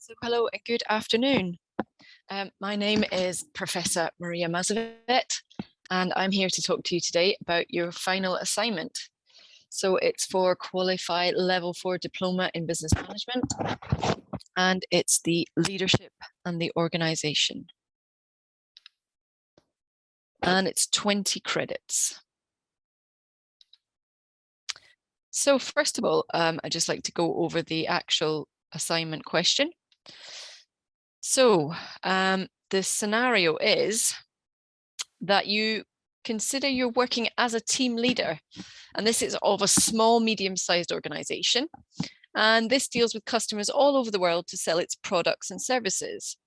So hello and good afternoon. My name is Professor Maria Mazovet, and I'm here to talk to you today about your final assignment. So it's for Qualify Level 4 Diploma in Business Management, and it's the leadership and the organization. And it's 20 credits. So first of all, I'd just like to go over the actual assignment question. So the scenario is that you consider you're working as a team leader, and this is of a small, medium-sized organization. And this deals with customers all over the world to sell its products and services.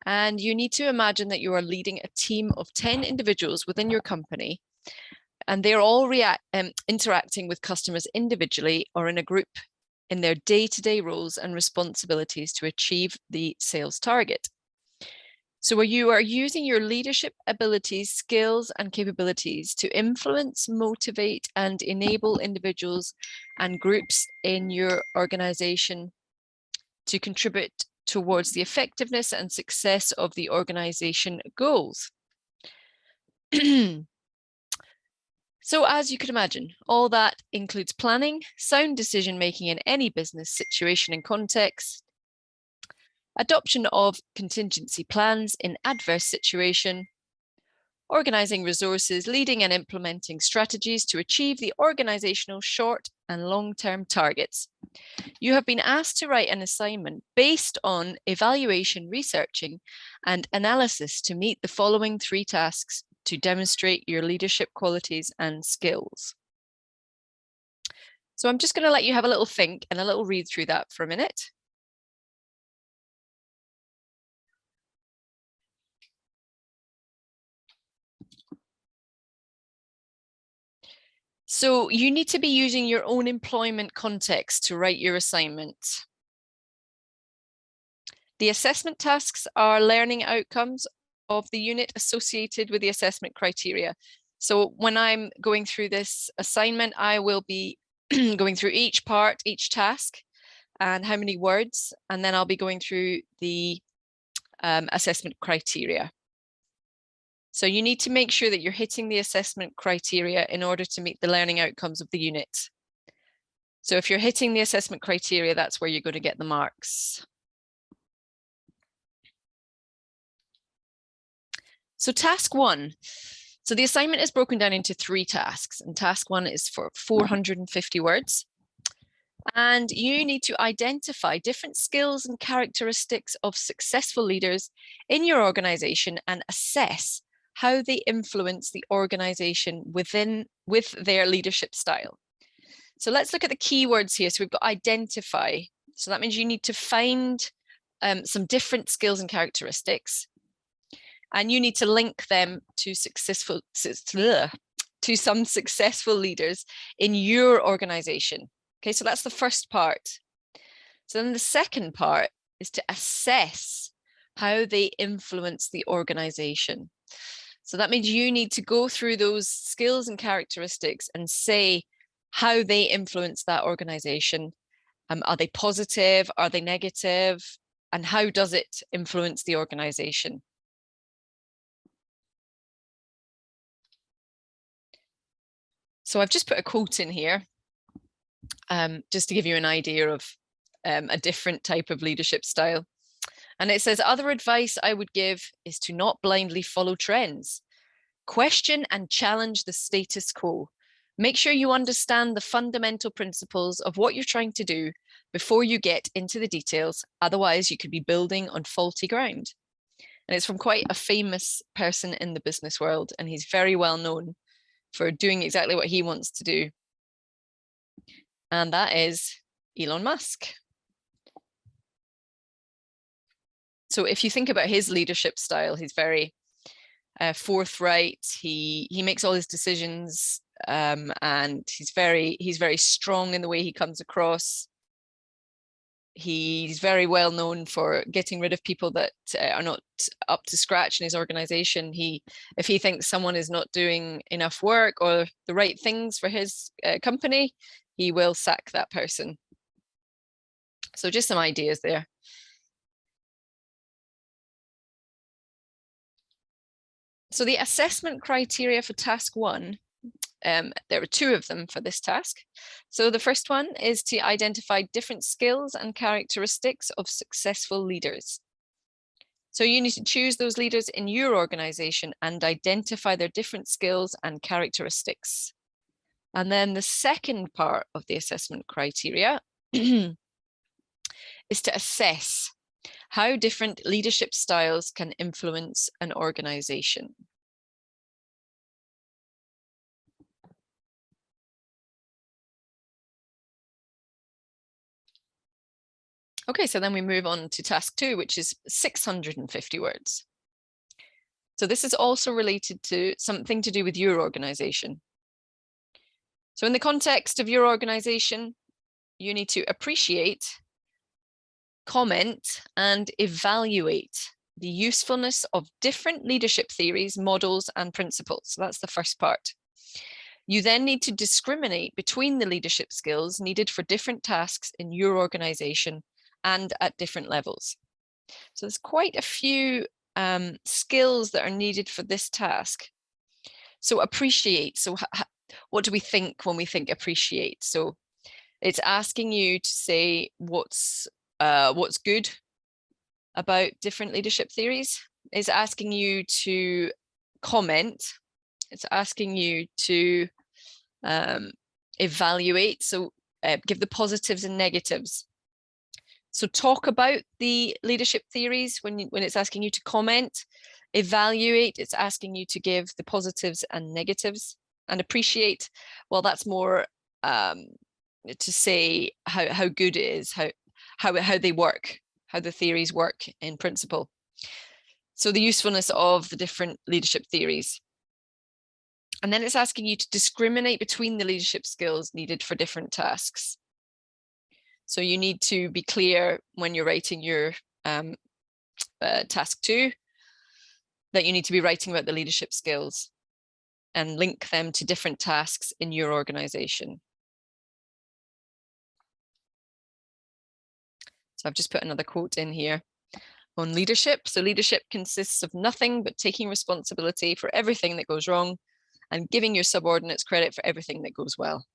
And you need to imagine that you are leading a team of 10 individuals within your company, and they're all interacting with customers individually or in a group in their day-to-day roles and responsibilities to achieve the sales target. So you are using your leadership abilities, skills, and capabilities to influence, motivate, and enable individuals and groups in your organization to contribute towards the effectiveness and success of the organization goals. So as you can imagine, all that includes planning, sound decision-making in any business situation and context, adoption of contingency plans in adverse situation, organizing resources, leading and implementing strategies to achieve the organizational short and long-term targets. You have been asked to write an assignment based on evaluation, researching, and analysis to meet the following 3 tasks to demonstrate your leadership qualities and skills. So I'm just going to let you have a little think and a little read through that for a minute. So you need to be using your own employment context to write your assignment. The assessment tasks are learning outcomes of the unit associated with the assessment criteria. So when I'm going through this assignment, I will be going through each part, each task, and how many words, and then I'll be going through the assessment criteria. So you need to make sure that you're hitting the assessment criteria in order to meet the learning outcomes of the unit. So if you're hitting the assessment criteria, that's where you're going to get the marks. So task 1. So the assignment is broken down into 3 tasks, and task 1 is for 450 words. And you need to identify different skills and characteristics of successful leaders in your organization and assess how they influence the organization with their leadership style. So let's look at the keywords here. So we've got identify. So that means you need to find some different skills and characteristics, and you need to link them to some successful leaders in your organization. Okay, so that's the first part. So then the second part is to assess how they influence the organization. So that means you need to go through those skills and characteristics and say how they influence that organization. Are they positive? Are they negative? And how does it influence the organization? So I've just put a quote in here, just to give you an idea of a different type of leadership style. And it says, other advice I would give is to not blindly follow trends. Question and challenge the status quo. Make sure you understand the fundamental principles of what you're trying to do before you get into the details. Otherwise, you could be building on faulty ground. And it's from quite a famous person in the business world, and he's very well known for doing exactly what he wants to do. And that is Elon Musk. So if you think about his leadership style, he's very forthright. He makes all his decisions, and he's very strong in the way he comes across. He's very well known for getting rid of people that are not up to scratch in his organization. If he thinks someone is not doing enough work or the right things for his company, he will sack that person. So just some ideas there. So the assessment criteria for task 1, there are 2 of them for this task. So the first one is to identify different skills and characteristics of successful leaders. So you need to choose those leaders in your organization and identify their different skills and characteristics. And then the second part of the assessment criteria is to assess how different leadership styles can influence an organization. Okay, so then we move on to task 2, which is 650 words. So this is also related to something to do with your organization. So in the context of your organization, you need to appreciate, comment, and evaluate the usefulness of different leadership theories, models, and principles. So that's the first part. You then need to discriminate between the leadership skills needed for different tasks in your organization and at different levels. So there's quite a few skills that are needed for this task. So appreciate. So what do we think when we think appreciate? So it's asking you to say what's good about different leadership theories. It's asking you to comment. It's asking you to evaluate. So give the positives and negatives. So talk about the leadership theories when it's asking you to comment. Evaluate, it's asking you to give the positives and negatives. And appreciate, well, that's more to say how good it is, how they work, how the theories work in principle. So the usefulness of the different leadership theories. And then it's asking you to discriminate between the leadership skills needed for different tasks. So you need to be clear when you're writing your task 2 that you need to be writing about the leadership skills and link them to different tasks in your organization. So I've just put another quote in here on leadership. So leadership consists of nothing but taking responsibility for everything that goes wrong and giving your subordinates credit for everything that goes well.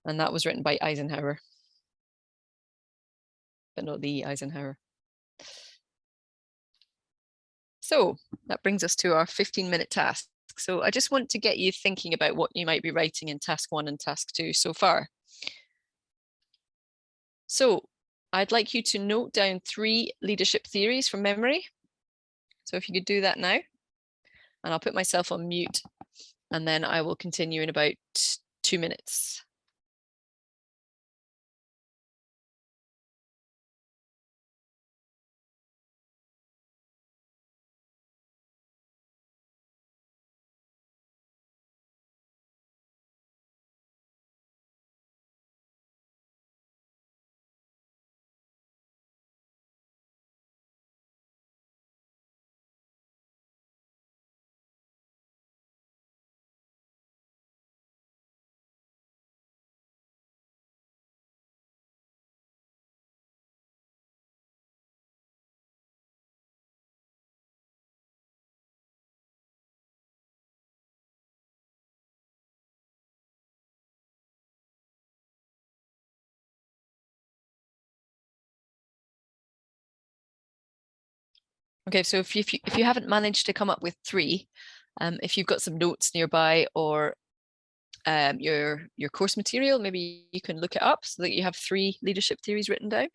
And that was written by Eisenhower, but not the Eisenhower. So that brings us to our 15-minute task. So I just want to get you thinking about what you might be writing in task 1 and task 2 so far. So I'd like you to note down 3 leadership theories from memory. So if you could do that now, and I'll put myself on mute, and then I will continue in about 2 minutes. Okay, so if you haven't managed to come up with 3, if you've got some notes nearby or your course material, maybe you can look it up so that you have 3 leadership theories written down.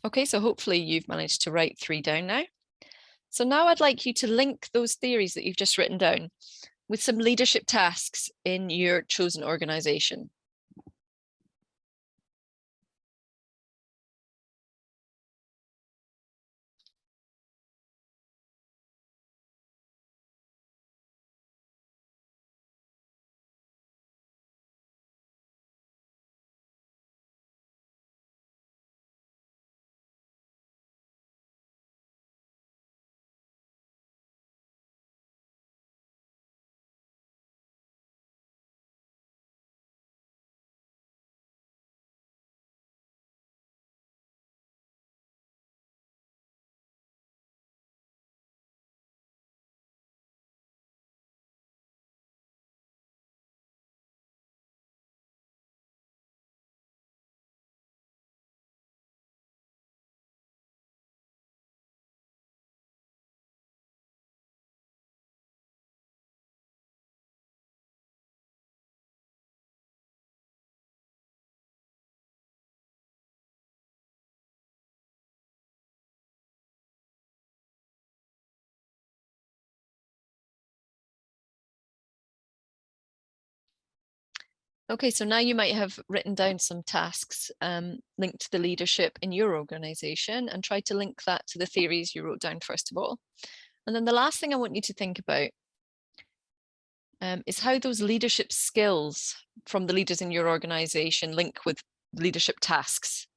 Okay, so hopefully you've managed to write 3 down now. So now I'd like you to link those theories that you've just written down with some leadership tasks in your chosen organization. Okay, so now you might have written down some tasks linked to the leadership in your organization and try to link that to the theories you wrote down first of all. And then the last thing I want you to think about is how those leadership skills from the leaders in your organization link with leadership tasks.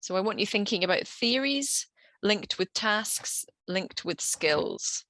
So I want you thinking about theories linked with tasks, linked with skills.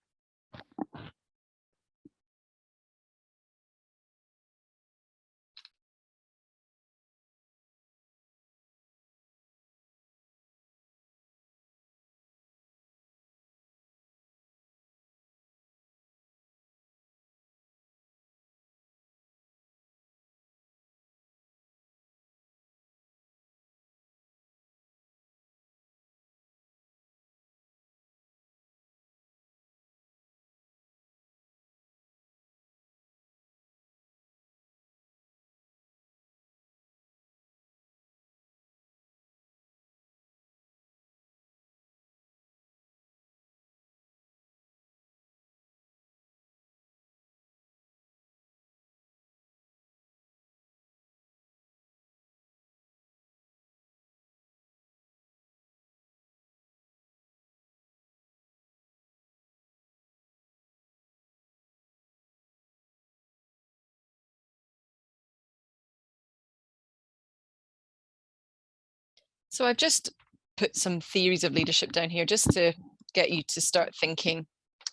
So I've just put some theories of leadership down here just to get you to start thinking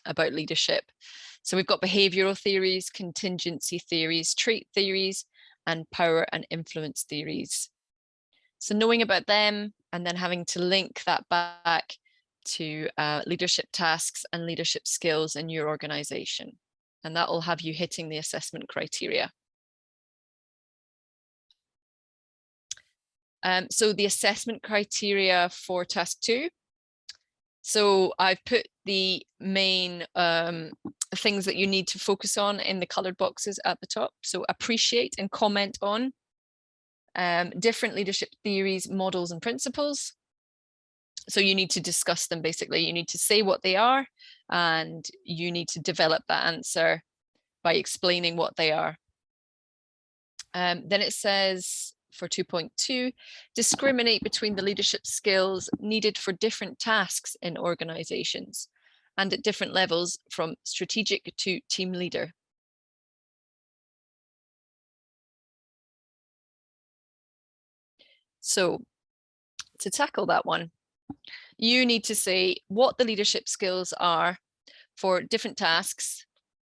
about leadership. So we've got behavioral theories, contingency theories, trait theories, and power and influence theories. So knowing about them and then having to link that back to leadership tasks and leadership skills in your organization. And that will have you hitting the assessment criteria. So the assessment criteria for task 2. So I've put the main things that you need to focus on in the colored boxes at the top. So appreciate and comment on different leadership theories, models, and principles. So you need to discuss them, basically. You need to say what they are, and you need to develop that answer by explaining what they are. Then it says for 2.2, discriminate between the leadership skills needed for different tasks in organizations and at different levels from strategic to team leader. So to tackle that one, you need to say what the leadership skills are for different tasks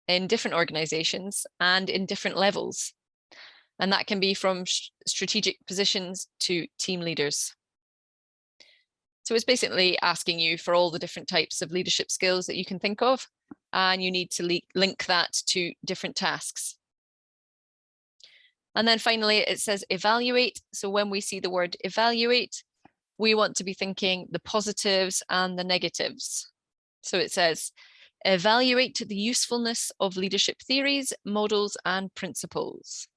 in different organizations and in different levels. And that can be from strategic positions to team leaders. So it's basically asking you for all the different types of leadership skills that you can think of, and you need to link that to different tasks. And then finally, it says evaluate. So when we see the word evaluate, we want to be thinking the positives and the negatives. So it says, evaluate the usefulness of leadership theories, models, and principles.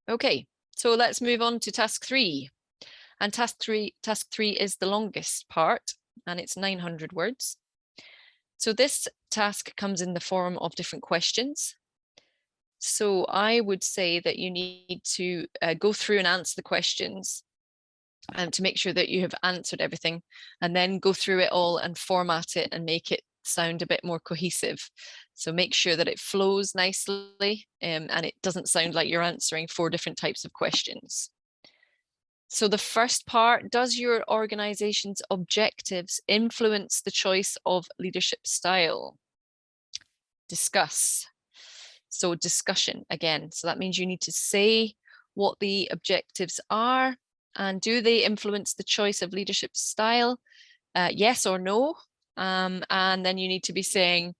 Okay, so let's move on to task 3. And task three is the longest part, and it's 900 words. So this task comes in the form of different questions. So I would say that you need to go through and answer the questions to make sure that you have answered everything, and then go through it all and format it and make it sound a bit more cohesive. So make sure that it flows nicely and it doesn't sound like you're answering 4 different types of questions. So the first part, does your organization's objectives influence the choice of leadership style? Discuss. So discussion again. So that means you need to say what the objectives are, and do they influence the choice of leadership style? Yes or no. And then you need to be saying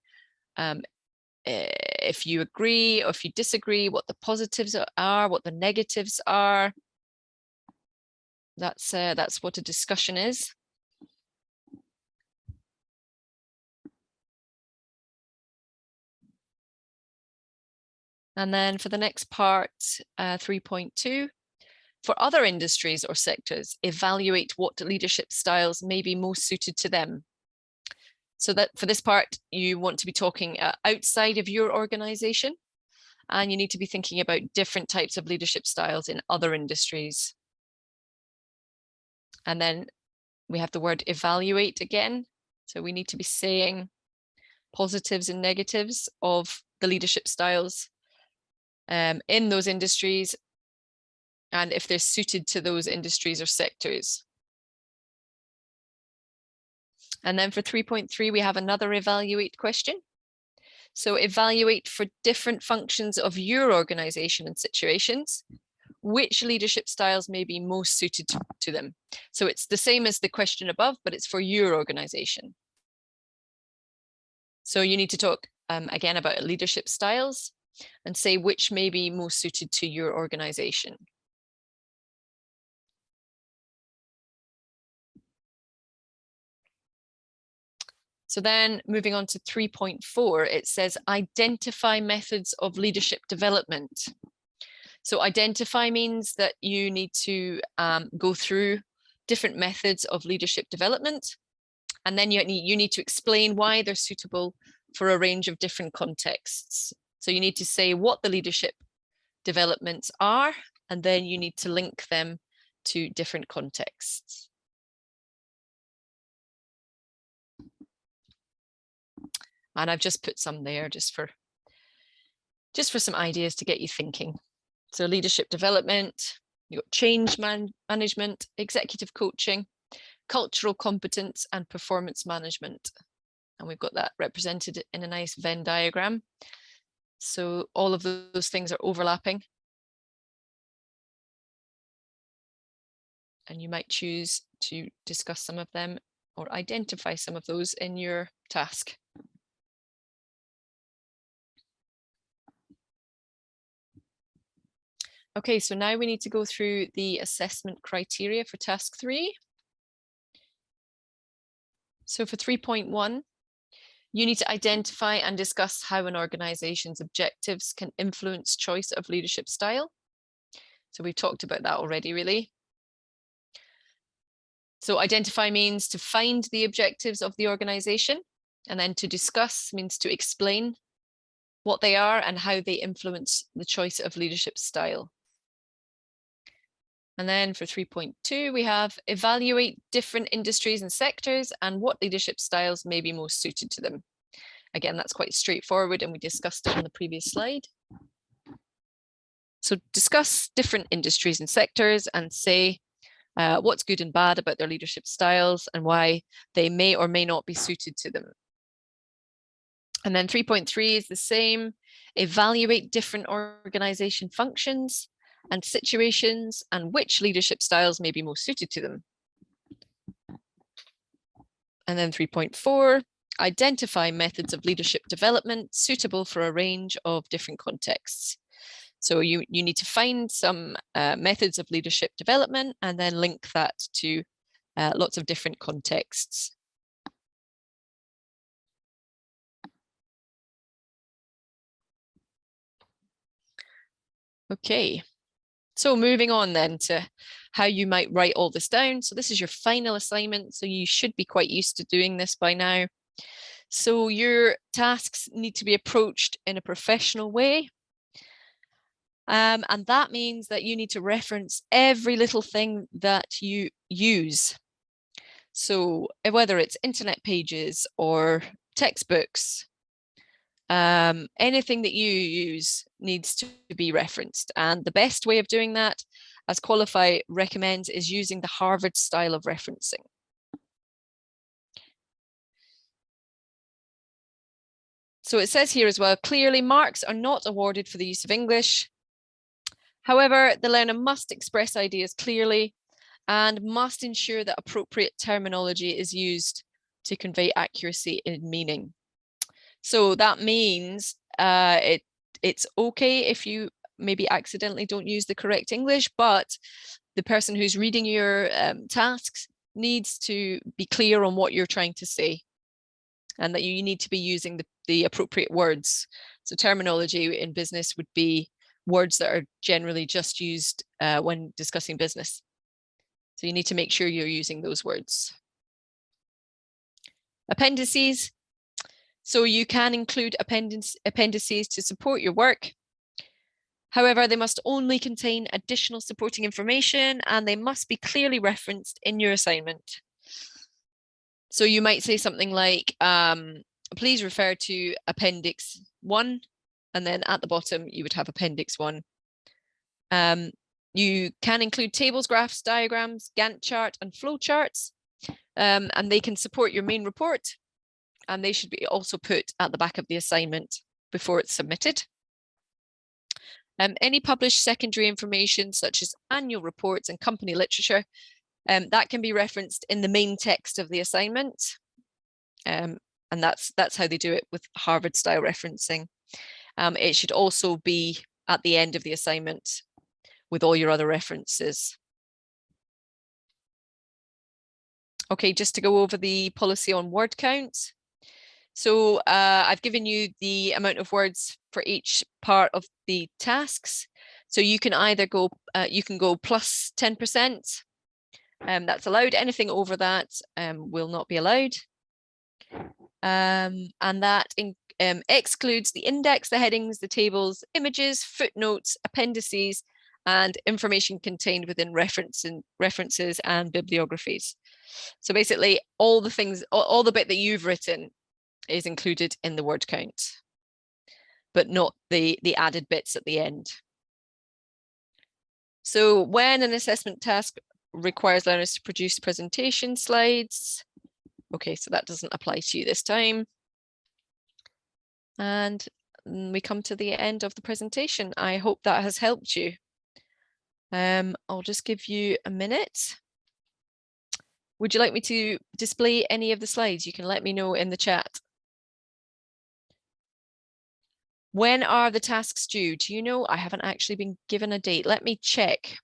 if you agree or if you disagree, what the positives are, what the negatives are. That's what a discussion is. And then for the next part, 3.2, For other industries or sectors, evaluate what leadership styles may be most suited to them. So that for this part, you want to be talking outside of your organization, and you need to be thinking about different types of leadership styles in other industries. And then we have the word evaluate again. So we need to be saying positives and negatives of the leadership styles in those industries, and if they're suited to those industries or sectors. And then for 3.3, we have another evaluate question. So evaluate for different functions of your organization and situations, which leadership styles may be most suited to them. So it's the same as the question above, but it's for your organization. So you need to talk again about leadership styles and say which may be most suited to your organization. So then moving on to 3.4, it says identify methods of leadership development. So identify means that you need to go through different methods of leadership development, and then you need to explain why they're suitable for a range of different contexts. So you need to say what the leadership developments are, and then you need to link them to different contexts. And I've just put some there just for some ideas to get you thinking. So leadership development, you've got change management, executive coaching, cultural competence, and performance management. And we've got that represented in a nice Venn diagram. So all of those things are overlapping. And you might choose to discuss some of them or identify some of those in your task. Okay, so now we need to go through the assessment criteria for task 3. So for 3.1, you need to identify and discuss how an organization's objectives can influence choice of leadership style. So we've talked about that already, really. So identify means to find the objectives of the organization, and then to discuss means to explain what they are and how they influence the choice of leadership style. And then for 3.2, we have evaluate different industries and sectors and what leadership styles may be most suited to them. Again, that's quite straightforward, and we discussed it on the previous slide. So discuss different industries and sectors and say what's good and bad about their leadership styles and why they may or may not be suited to them. And then 3.3 is the same. Evaluate different organization functions and situations and which leadership styles may be most suited to them. And then 3.4, identify methods of leadership development suitable for a range of different contexts. So you need to find some methods of leadership development and then link that to lots of different contexts. Okay, so moving on then to how you might write all this down. So this is your final assignment, so you should be quite used to doing this by now. So your tasks need to be approached in a professional way. And that means that you need to reference every little thing that you use. So whether it's internet pages or textbooks, anything that you use needs to be referenced. And the best way of doing that, as Qualify recommends, is using the Harvard style of referencing. So it says here as well, clearly marks are not awarded for the use of English. However, the learner must express ideas clearly and must ensure that appropriate terminology is used to convey accuracy in meaning. So that means it's okay if you maybe accidentally don't use the correct English, but the person who's reading your tasks needs to be clear on what you're trying to say, and that you need to be using the appropriate words. So terminology in business would be words that are generally just used when discussing business. So you need to make sure you're using those words. Appendices. So you can include appendices to support your work. However, they must only contain additional supporting information and they must be clearly referenced in your assignment. So you might say something like, please refer to Appendix 1, and then at the bottom you would have Appendix 1. You can include tables, graphs, diagrams, Gantt chart, and flow charts, and they can support your main report, and they should be also put at the back of the assignment before it's submitted. Any published secondary information, such as annual reports and company literature, that can be referenced in the main text of the assignment. And that's how they do it with Harvard style referencing. It should also be at the end of the assignment with all your other references. Okay, just to go over the policy on word count. So I've given you the amount of words for each part of the tasks. So you can either go, you can go plus 10%. That's allowed. Anything over that will not be allowed. And that excludes the index, the headings, the tables, images, footnotes, appendices, and information contained within references and bibliographies. So basically all the things, all the bit that you've written is included in the word count, but not the added bits at the end. So when an assessment task requires learners to produce presentation slides, okay, so that doesn't apply to you this time. And we come to the end of the presentation. I hope that has helped you. I'll just give you a minute. Would you like me to display any of the slides? You can let me know in the chat. When are the tasks due? Do you know? I haven't actually been given a date. Let me check.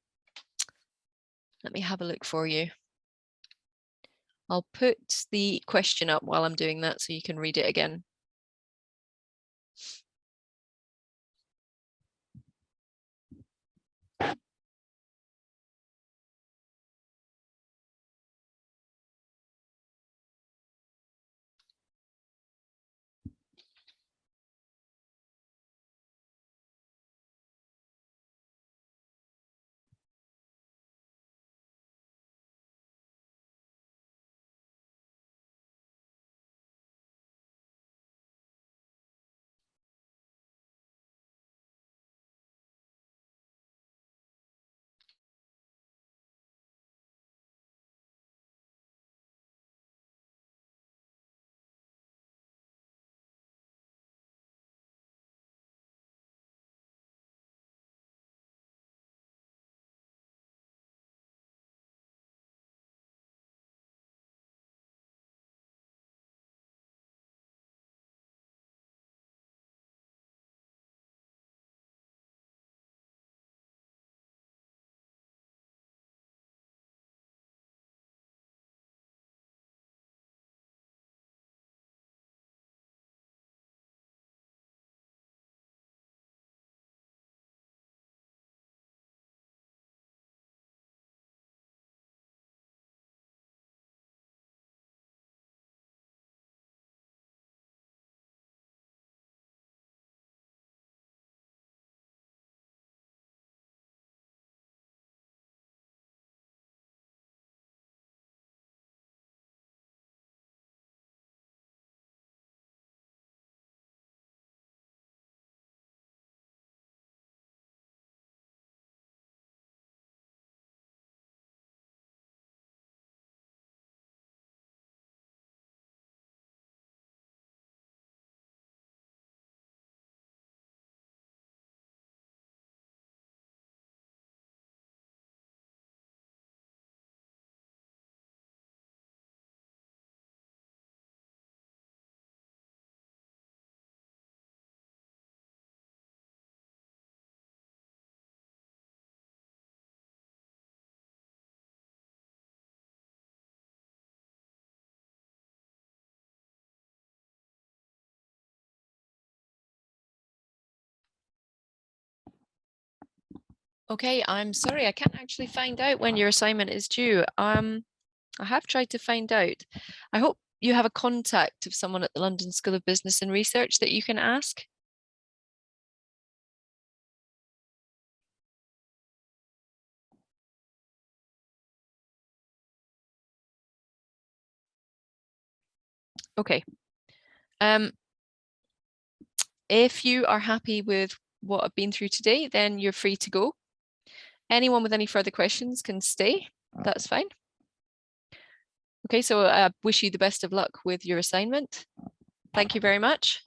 Let me have a look for you. I'll put the question up while I'm doing that so you can read it again. Okay, I'm sorry, I can't actually find out when your assignment is due. I have tried to find out. I hope you have a contact of someone at the London School of Business and Research that you can ask. Okay. If you are happy with what I've been through today, then you're free to go. Anyone with any further questions can stay. That's fine. Okay, so I wish you the best of luck with your assignment. Thank you very much.